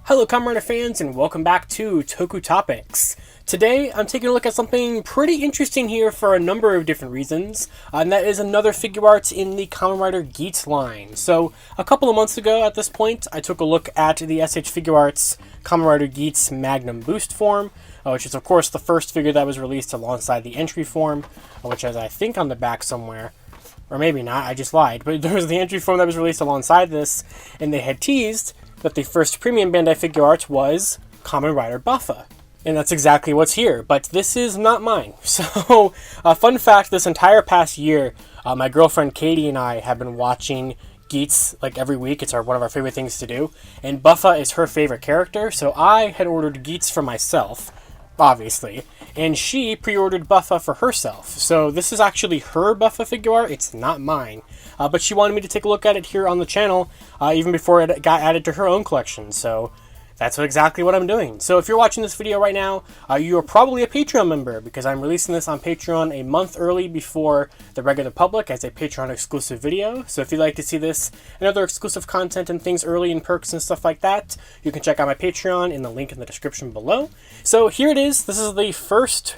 Hello Kamen Rider fans and welcome back to Toku Topics. Today I'm taking a look at something pretty interesting here for a number of different reasons, and that is another FIguarts in the Kamen Rider Geats line. So a couple of months ago at this point I took a look at the FIguarts Kamen Rider Geats Magnum Boost form, which is of course the first figure that was released alongside the entry form, which is I think on the back somewhere. Or maybe not, I just lied, but there was the entry form that was released alongside this, and they had teased that the first Premium Bandai FIguarts was Kamen Rider Buffa. And that's exactly what's here, but this is not mine. So, fun fact, this entire past year, my girlfriend Katie and I have been watching Geats like every week. It's one of our favorite things to do, and Buffa is her favorite character, so I had ordered Geats for myself, obviously, and she pre-ordered Buffa for herself. So this is actually her Buffa Figuart, it's not mine. But she wanted me to take a look at it here on the channel, even before it got added to her own collection, so that's exactly what I'm doing. So if you're watching this video right now, you are probably a Patreon member, because I'm releasing this on Patreon a month early before the regular public as a Patreon exclusive video. So if you'd like to see this and other exclusive content and things early and perks and stuff like that, you can check out my Patreon in the link in the description below. So here it is. This is the first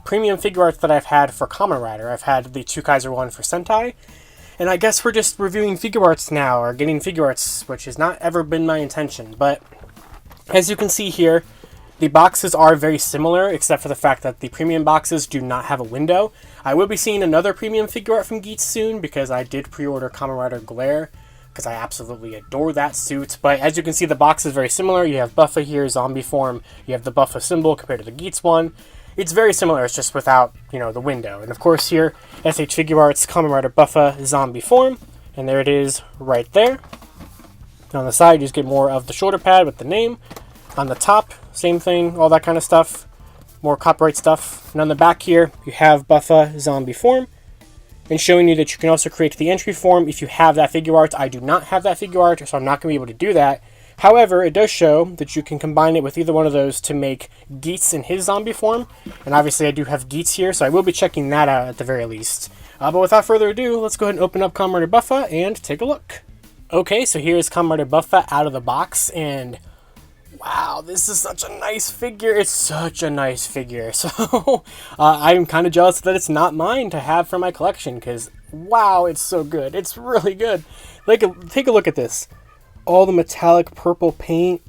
premium FIguarts that I've had for Kamen Rider. I've had the Two Kaiser one for Sentai, and I guess we're just reviewing FIguarts now, or getting FIguarts, which has not ever been my intention, but as you can see here, the boxes are very similar, except for the fact that the premium boxes do not have a window. I will be seeing another premium FIguart from Geats soon, because I did pre-order Kamen Rider Glare, because I absolutely adore that suit. But as you can see, the box is very similar. You have Buffa here, zombie form. You have the Buffa symbol compared to the Geats one. It's very similar, it's just without, the window. And of course here, FIguarts Kamen Rider Buffa zombie form. And there it is right there. On the side, you just get more of the shoulder pad with the name. On the top, same thing, all that kind of stuff. More copyright stuff. And on the back here, you have Buffa zombie form. And showing you that you can also create the entry form if you have that FIguart. I do not have that FIguart, so I'm not going to be able to do that. However, it does show that you can combine it with either one of those to make Geats in his zombie form. And obviously I do have Geats here, so I will be checking that out at the very least. But without further ado, let's go ahead and open up Kamen Rider Buffa and take a look. Okay, so here is Kamen Rider Buffa out of the box, and wow, this is such a nice figure. It's such a nice figure. So I'm kind of jealous that it's not mine to have for my collection, because wow, it's so good. It's really good. Take a look at this. All the metallic purple paint,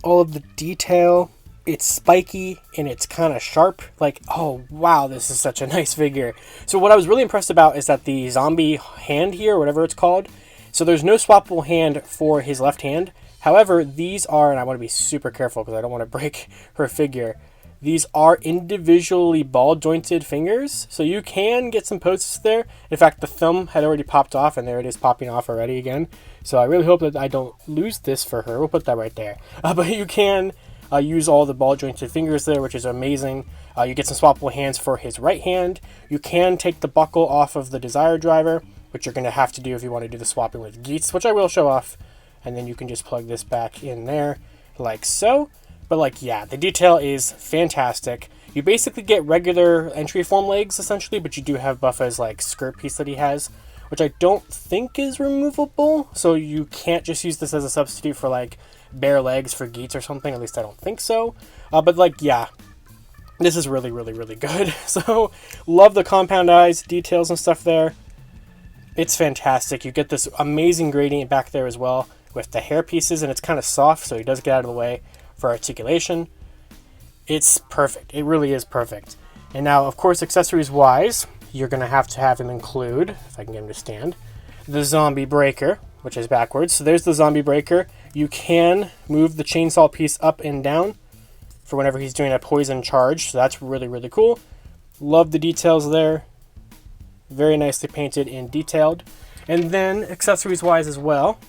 all of the detail. It's spiky and it's kind of sharp. Oh wow, this is such a nice figure. So what I was really impressed about is that the zombie hand here, whatever it's called, so there's no swappable hand for his left hand. However, these are, and I want to be super careful because I don't want to break her figure, these are individually ball jointed fingers, so you can get some poses there. In fact, the thumb had already popped off, and there it is popping off already again. So I really hope that I don't lose this for her. We'll put that right there. But you can use all the ball jointed fingers there, which is amazing. You get some swappable hands for his right hand. You can take the buckle off of the Desire Driver, which you're going to have to do if you want to do the swapping with Geats, which I will show off. And then you can just plug this back in there, like so. But yeah, the detail is fantastic. You basically get regular entry form legs, essentially, but you do have Buffa's skirt piece that he has, which I don't think is removable. So you can't just use this as a substitute for bare legs for Geats or something. At least I don't think so. But yeah, this is really, really, really good. So love the compound eyes, details and stuff there. It's fantastic. You get this amazing gradient back there as well with the hair pieces, and it's kind of soft, so he does get out of the way for articulation. It's perfect. It really is perfect. And now, of course, accessories-wise, you're going to have him include, if I can get him to stand, the zombie breaker, which is backwards. So there's the zombie breaker. You can move the chainsaw piece up and down for whenever he's doing a poison charge, so that's really, really cool. Love the details there. Very nicely painted and detailed. And then, accessories-wise as well,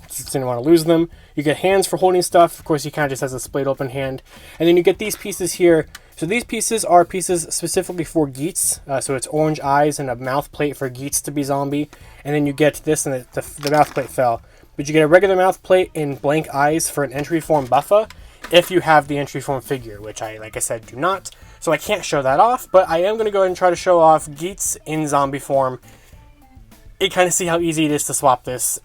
just didn't want to lose them. You get hands for holding stuff. Of course, he kind of just has a splayed open hand. And then you get these pieces here. So these pieces are pieces specifically for Geats. So it's orange eyes and a mouth plate for Geats to be zombie. And then you get this, and the mouth plate fell. But you get a regular mouth plate and blank eyes for an entry form Buffa if you have the entry form figure, which I, like I said, do not. So I can't show that off, but I am going to go ahead and try to show off Geats in zombie form and kind of see how easy it is to swap this,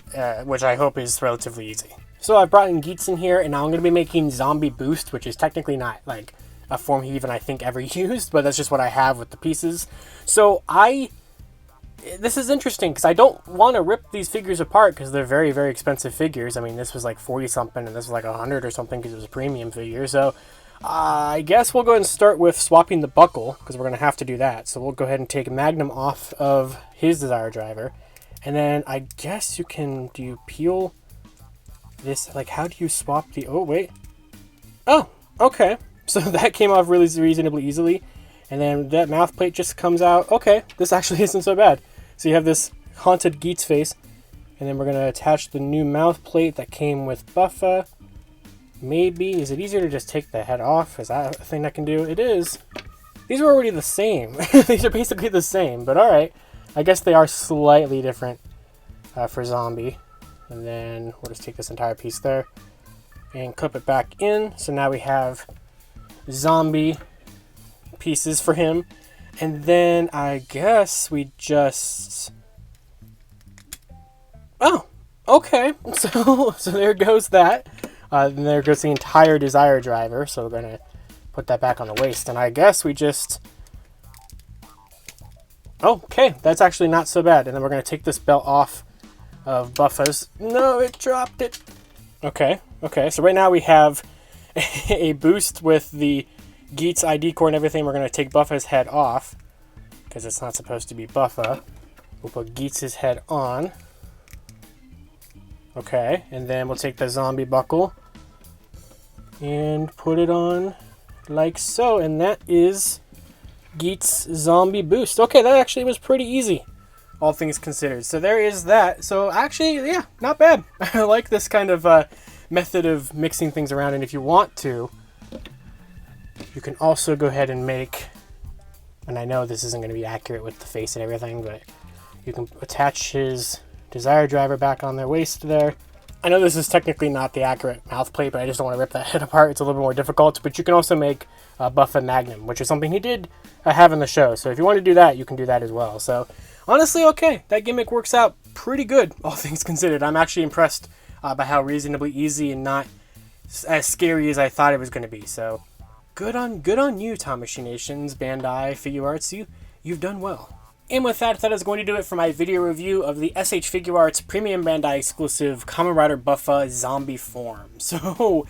which I hope is relatively easy. So I've brought in Geats in here, and now I'm going to be making Zombie Boost, which is technically not like a form he even I think ever used, but that's just what I have with the pieces. So this is interesting because I don't want to rip these figures apart because they're very, very expensive figures. I mean, this was like 40 something and this was like 100 or something because it was a premium figure. So I guess we'll go ahead and start with swapping the buckle because we're going to have to do that. So we'll go ahead and take Magnum off of his Desire Driver. And then I guess you can, do you peel this? Like, how do you swap the, oh, wait. Oh, okay. So that came off really reasonably easily. And then that mouth plate just comes out. Okay, this actually isn't so bad. So you have this haunted Geats face. And then we're going to attach the new mouth plate that came with Buffa. Maybe, is it easier to just take the head off? Is that a thing I can do? It is. These are already the same. These are basically the same, but alright. I guess they are slightly different for Zombie. And then we'll just take this entire piece there and clip it back in. So now we have Zombie pieces for him. And then I guess we just... Oh, okay. So there goes that. And there goes the entire Desire Driver. So we're going to put that back on the waist. And I guess we just... Okay, that's actually not so bad. And then we're going to take this belt off of Buffa's. No, it dropped it. Okay. So right now we have a boost with the Geats ID core and everything. We're going to take Buffa's head off because it's not supposed to be Buffa. We'll put Geats' head on. Okay, and then we'll take the zombie buckle and put it on like so. And that is Geats Zombie Boost. Okay, that actually was pretty easy, all things considered. So there is that. So actually, yeah, not bad. I like this kind of method of mixing things around. And if you want to, you can also go ahead and make, and I know this isn't going to be accurate with the face and everything, but you can attach his Desire Driver back on their waist there. I know this is technically not the accurate mouth plate, but I just don't want to rip that head apart. It's a little bit more difficult, but you can also make Buffa Magnum, which is something he did have in the show. So if you want to do that, you can do that as well. So honestly, okay, that gimmick works out pretty good, all things considered. I'm actually impressed by how reasonably easy and not as scary as I thought it was going to be. So good on you, Tamashii Nations, Bandai, FIguarts. You've done well. And with that is going to do it for my video review of the FIguarts Premium Bandai exclusive Kamen Rider Buffa Zombie form. So,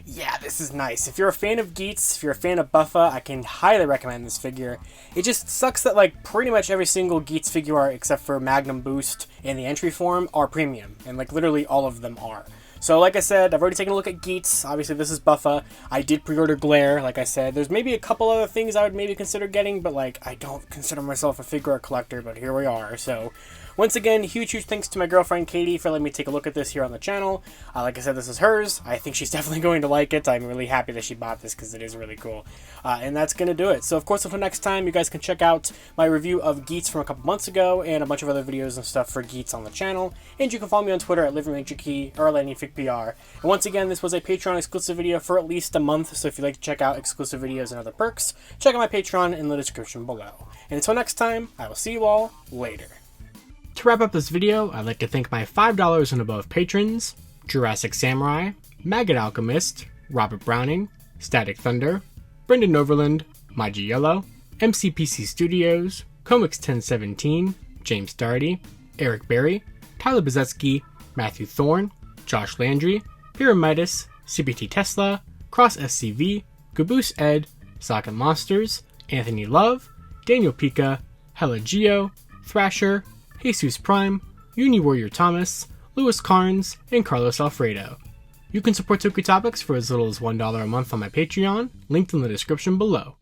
yeah, this is nice. If you're a fan of Geats, if you're a fan of Buffa, I can highly recommend this figure. It just sucks that, like, pretty much every single Geats Figuart except for Magnum Boost in the entry form are premium. And, like, literally all of them are. So, like I said, I've already taken a look at Geats. Obviously, this is Buffa. I did pre-order Glare, like I said. There's maybe a couple other things I would maybe consider getting, but, like, I don't consider myself a Figuart collector, but here we are. So, once again, huge thanks to my girlfriend, Katie, for letting me take a look at this here on the channel. Like I said, this is hers. I think she's definitely going to like it. I'm really happy that she bought this because it is really cool. And that's going to do it. So, of course, until next time, you guys can check out my review of Geats from a couple months ago and a bunch of other videos and stuff for Geats on the channel. And you can follow me on Twitter at LivingMajorKey or LightningFigPR. And once again, this was a Patreon exclusive video for at least a month. So if you'd like to check out exclusive videos and other perks, check out my Patreon in the description below. And until next time, I will see you all later. To wrap up this video, I'd like to thank my $5 and above patrons: Jurassic Samurai, Maggot Alchemist, Robert Browning, Static Thunder, Brendan Overland, Maji Yellow, MCPC Studios, Comics 1017, James Darty, Eric Berry, Tyler Bezetsky, Matthew Thorne, Josh Landry, Pyramidas, CBT Tesla, Cross SCV, Caboose Ed, Socket Monsters, Anthony Love, Daniel Pika, Hella Geo, Thrasher, Jesus Prime, Uni Warrior Thomas, Louis Carnes, and Carlos Alfredo. You can support Toku Topics for as little as $1 a month on my Patreon, linked in the description below.